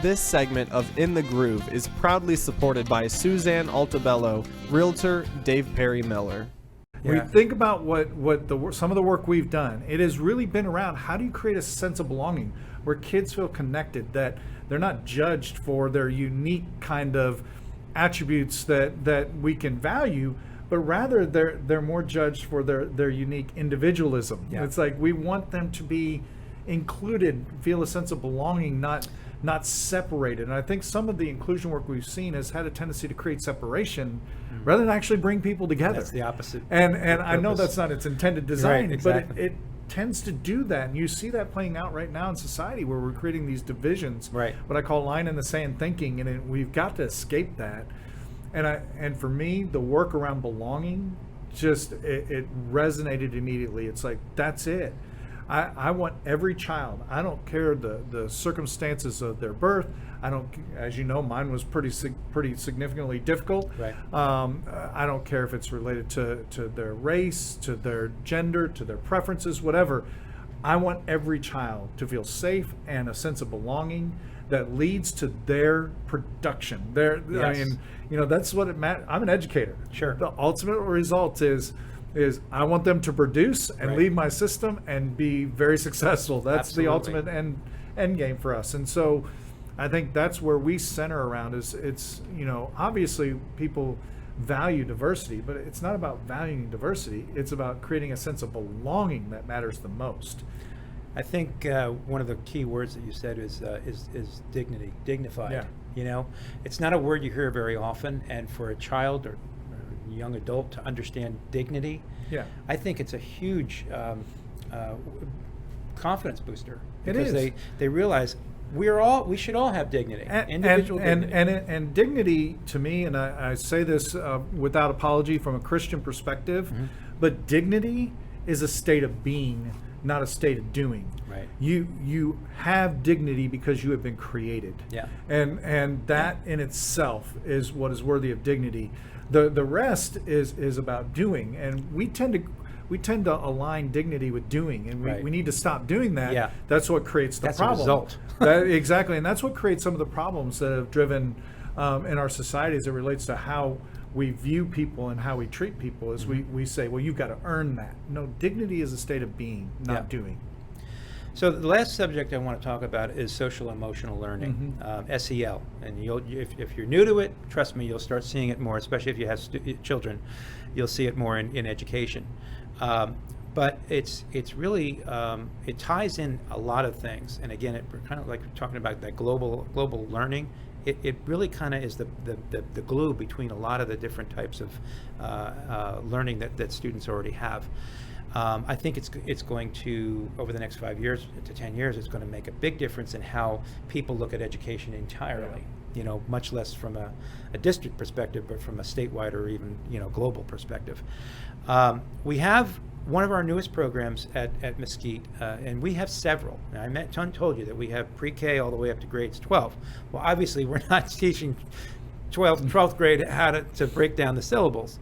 This segment of In the Groove is proudly supported by Suzanne Altabello, Realtor Dave Perry Miller. Yeah. We think about some of the work we've done. It has really been around how do you create a sense of belonging where kids feel connected, that they're not judged for their unique kind of attributes that we can value, but rather they're more judged for their unique individualism. Yeah. It's like we want them to be included, feel a sense of belonging, not separated. And I think some of the inclusion work we've seen has had a tendency to create separation rather than actually bring people together. That's the opposite. And I know that's not its intended design, right, exactly. but it tends to do that. And you see that playing out right now in society where we're creating these divisions, right. What I call line in the sand thinking, and we've got to escape that. And for me, the work around belonging, just it resonated immediately. It's like, that's it. I want every child. I don't care the circumstances of their birth. I don't, as you know, mine was pretty significantly difficult. Right. I don't care if it's related to their race, to their gender, to their preferences, whatever. I want every child to feel safe and a sense of belonging that leads to their production. Yes. I mean, that's what it matters. I'm an educator. Sure. The ultimate result is I want them to produce and leave my system and be very successful. That's Absolutely. the ultimate end game for us. And so I think that's where we center around it's obviously people value diversity, but it's not about valuing diversity. It's about creating a sense of belonging that matters the most. I think one of the key words that you said is dignity, dignified. Yeah. It's not a word you hear very often, and for a child or young adult to understand dignity, I think it's a huge confidence booster, because they realize we should all have dignity, individual dignity. And dignity to me, and I say this without apology from a Christian perspective, but dignity is a state of being, not a state of doing. Right. You have dignity because you have been created. Yeah. And that in itself is what is worthy of dignity. The rest is about doing, and we tend to align dignity with doing, and we need to stop doing that. Yeah. That's what creates the problem. That's a result. Exactly, and that's what creates some of the problems that have driven in our society as it relates to how we view people and how we treat people. Is we say, well, you've got to earn that. No, dignity is a state of being, not doing. So the last subject I want to talk about is social emotional learning, SEL. And if you're new to it, trust me, you'll start seeing it more, especially if you have children. You'll see it more in education. But it's really, it ties in a lot of things. And again, we're kind of like talking about that global learning. It really kind of is the glue between a lot of the different types of learning that students already have. I think it's going to, over the next 5 years to 10 years, it's going to make a big difference in how people look at education entirely. Much less from a district perspective, but from a statewide or even global perspective. We have one of our newest programs at Mesquite, and we have several. Now, I told you that we have pre-K all the way up to grades 12. Well, obviously, we're not teaching 12th grade how to break down the syllables.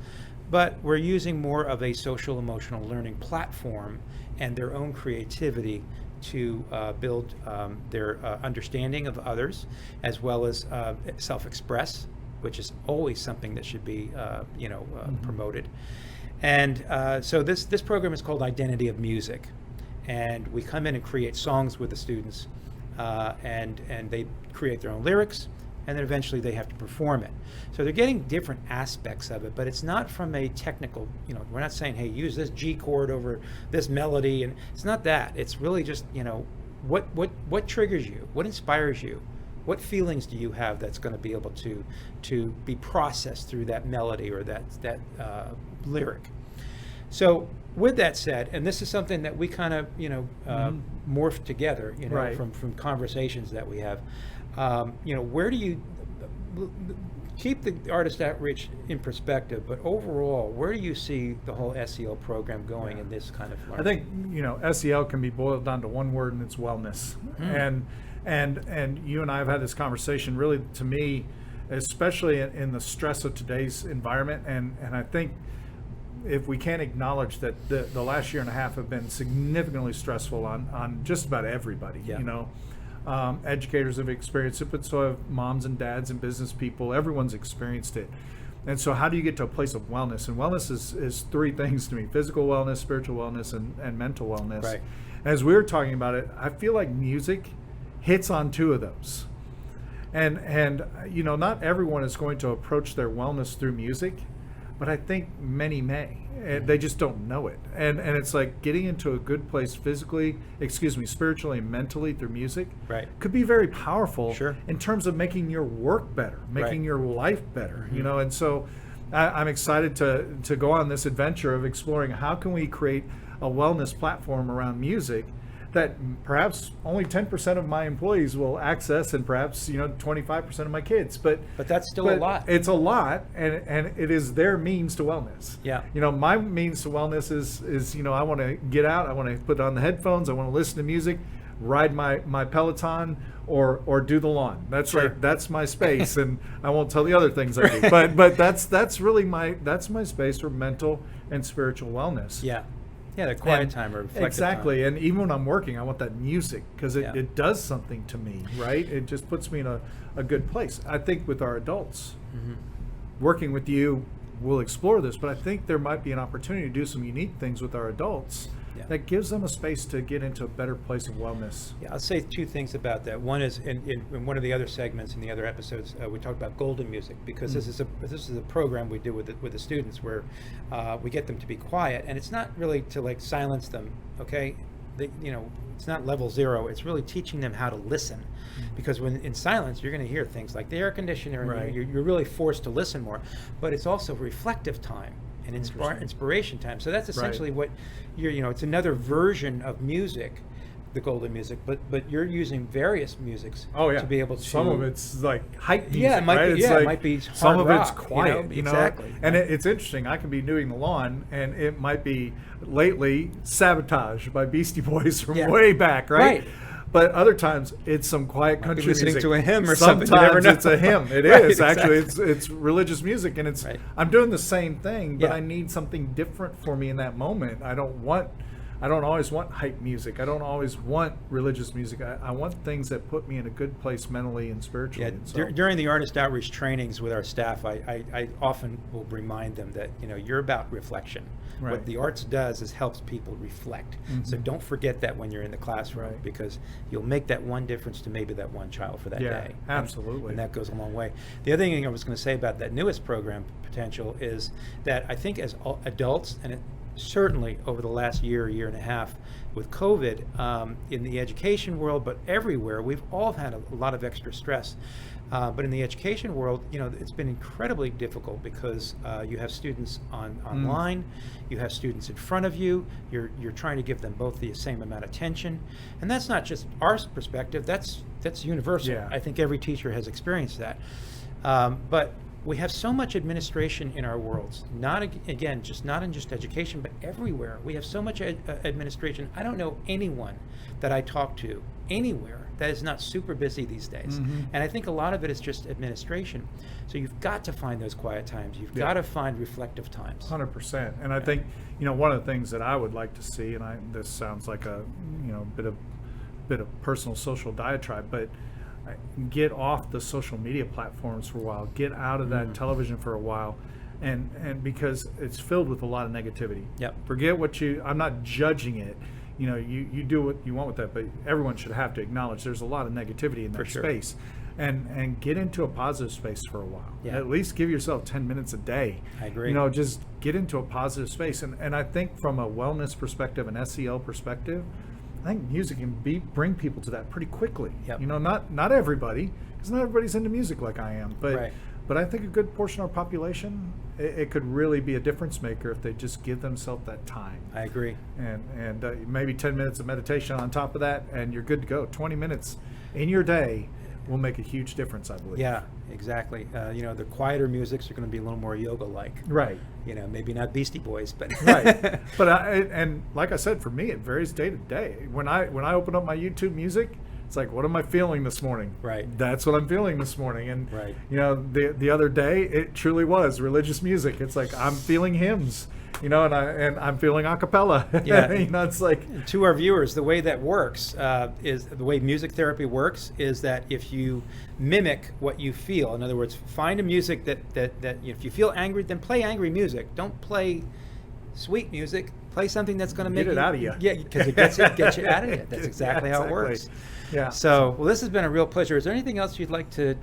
But we're using more of a social emotional learning platform and their own creativity to build their understanding of others, as well as self-express, which is always something that should be promoted. And so this program is called Identity of Music, and we come in and create songs with the students, and they create their own lyrics, and then eventually they have to perform it. So they're getting different aspects of it, but it's not from a technical, we're not saying, hey, use this G chord over this melody, and it's not that. It's really just, what triggers you? What inspires you? What feelings do you have that's going to be able to be processed through that melody or that lyric? So with that said, and this is something that we kind of, morph together, from conversations that we have, where do you keep the artist outreach in perspective, but overall, where do you see the whole SEL program going in this kind of learning? I think, SEL can be boiled down to one word, and it's wellness. And you and I have had this conversation, really, to me, especially in the stress of today's environment, and I think if we can't acknowledge that the last year and a half have been significantly stressful on just about everybody, Educators have experienced it, but so have moms and dads and business people. Everyone's experienced it. And so how do you get to a place of wellness? And wellness is three things to me: physical wellness, spiritual wellness, and mental wellness. Right. As we were talking about it, I feel like music hits on two of those. And you know, not everyone is going to approach their wellness through music, but I think many may. And they just don't know it. And it's like getting into a good place spiritually and mentally through music Right. could be very powerful Sure. in terms of making your work better, making Right. your life better, you know. And so I'm excited to go on this adventure of exploring how can we create a wellness platform around music that perhaps only 10% of my employees will access, and perhaps 25% of my kids. But that's still a lot. It's a lot, and it is their means to wellness. Yeah. My means to wellness is I want to get out, I want to put on the headphones, I want to listen to music, ride my Peloton, or do the lawn. That's Sure. right. That's my space, and I won't tell the other things I do. But that's really my space for mental and spiritual wellness. Yeah. Yeah, the quiet And- time or reflective exactly. time. And even when I'm working, I want that music because Yeah. it does something to me, right? It just puts me in a good place. I think with our adults, working with you, we'll explore this, but I think there might be an opportunity to do some unique things with our adults Yeah. that gives them a space to get into a better place of wellness. Yeah, I'll say two things about that. One is in one of the other segments in the other episodes, we talked about golden music, because this is a program we do with the students where we get them to be quiet, and it's not really to like silence them. Okay, it's not level 0. It's really teaching them how to listen, because when in silence you're going to hear things like the air conditioner, and Right. you're really forced to listen more. But it's also reflective time and Interesting. inspiration time. So that's Right. essentially what it's another version of music, the golden music, but you're using various musics Oh yeah, to be able to. Some of it's like hype music, Yeah, it might right? be- It's yeah, it like might be some hard of it's rock, quiet, exactly. And it's interesting. I can be doing the lawn, and it might be lately "Sabotage" by Beastie Boys from Yeah. way back, right? Right. But other times it's some quiet Might be country listening music. to a hymn or something. You Sometimes never know. it's a hymn. It Right, is actually. exactly. It's religious music, and it's Right. I'm doing the same thing, but Yeah. I need something different for me in that moment. I don't always want hype music. I don't always want religious music. I want things that put me in a good place mentally and spiritually. Yeah, And so- during the artist outreach trainings with our staff, I often will remind them that you're about reflection. Right. What the arts does is helps people reflect. So Mhm. don't forget that when you're in the classroom, Right. because you'll make that one difference to maybe that one child for that Yeah, day. absolutely. And that goes a long way. The other thing I was going to say about that newest program potential is that I think as adults, and certainly over the last year and a half with COVID, in the education world, but everywhere, we've all had a lot of extra stress. But in the education world, it's been incredibly difficult because you have students online, you have students in front of you, you're trying to give them both the same amount of attention. And that's not just our perspective, that's universal. Yeah. I think every teacher has experienced that. But we have so much administration in our worlds, not in just education, but everywhere. We have so much administration. I don't know anyone that I talk to anywhere that is not super busy these days. Mhm. And I think a lot of it is just administration. So you've got to find those quiet times. You've Yeah. got to find reflective times. 100%. And I think one of the things that I would like to see, and this sounds like a bit of personal social diatribe, but get off the social media platforms for a while, get out of that television for a while, and because it's filled with a lot of negativity. Yep. Forget I'm not judging it. You do what you want with that, but everyone should have to acknowledge there's a lot of negativity in For that sure. space. And get into a positive space for a while. Yeah. At least give yourself 10 minutes a day. I agree. Just get into a positive space. And I think from a wellness perspective, an SEL perspective, I think music can bring people to that pretty quickly. Yep. Not everybody, because not everybody's into music like I am. But Right. but I think a good portion of our population, it could really be a difference maker if they just give themselves that time. I agree. And maybe 10 minutes of meditation on top of that, and you're good to go. 20 minutes in your day will make a huge difference, I believe. Yeah, exactly. The quieter musics are going to be a little more yoga-like. Right. Maybe not Beastie Boys, but Right. But and like I said, for me, it varies day to day. When I open up my YouTube music, it's like, what am I feeling this morning? Right. That's what I'm feeling this morning. And Right. the other day, it truly was religious music. It's like I'm feeling hymns. you know, and I'm feeling a cappella. Yeah. You know, it's like, To our viewers, the way that works is the way music therapy works is that if you mimic what you feel, in other words, find a music that if you feel angry, then play angry music. Don't play sweet music. Play something that's going to make it out of you. Yeah, because it gets you out of you. That's exactly how it works. Yeah. So, well, this has been a real pleasure. Is there anything else you'd like to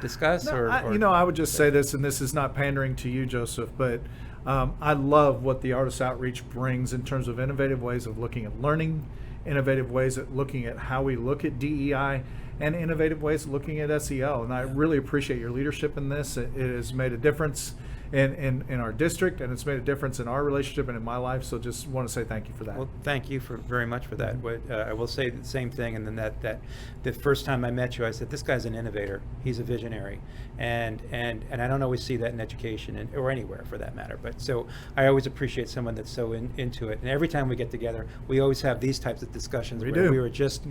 discuss? No, I would just say this, and this is not pandering to you, Joseph, but I love what the Artist Outreach brings in terms of innovative ways of looking at learning, innovative ways of looking at how we look at DEI, and innovative ways of looking at SEL. And I really appreciate your leadership in this. It has made a difference in our district, and it's made a difference in our relationship and in my life. So just want to say thank you for that. Well, thank you very much for that. I will say the same thing. And then that the first time I met you, I said, this guy's an innovator. He's a visionary. And I don't always see that in education or anywhere for that matter. But so I always appreciate someone that's so into it. And every time we get together, we always have these types of discussions where we were just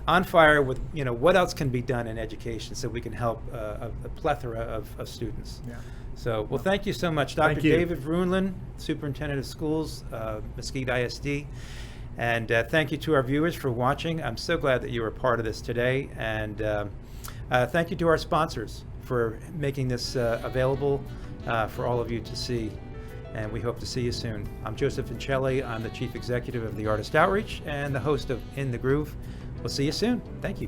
on fire with, what else can be done in education so we can help a plethora of students. Yeah. So, well, thank you so much, Dr. Thank you. David Vroonland, Superintendent of Schools, Mesquite ISD. And thank you to our viewers for watching. I'm so glad that you were part of this today. And thank you to our sponsors for making this available for all of you to see. And we hope to see you soon. I'm Joseph Vincelli. I'm the Chief Executive of the Artist Outreach and the host of In the Groove. We'll see you soon. Thank you.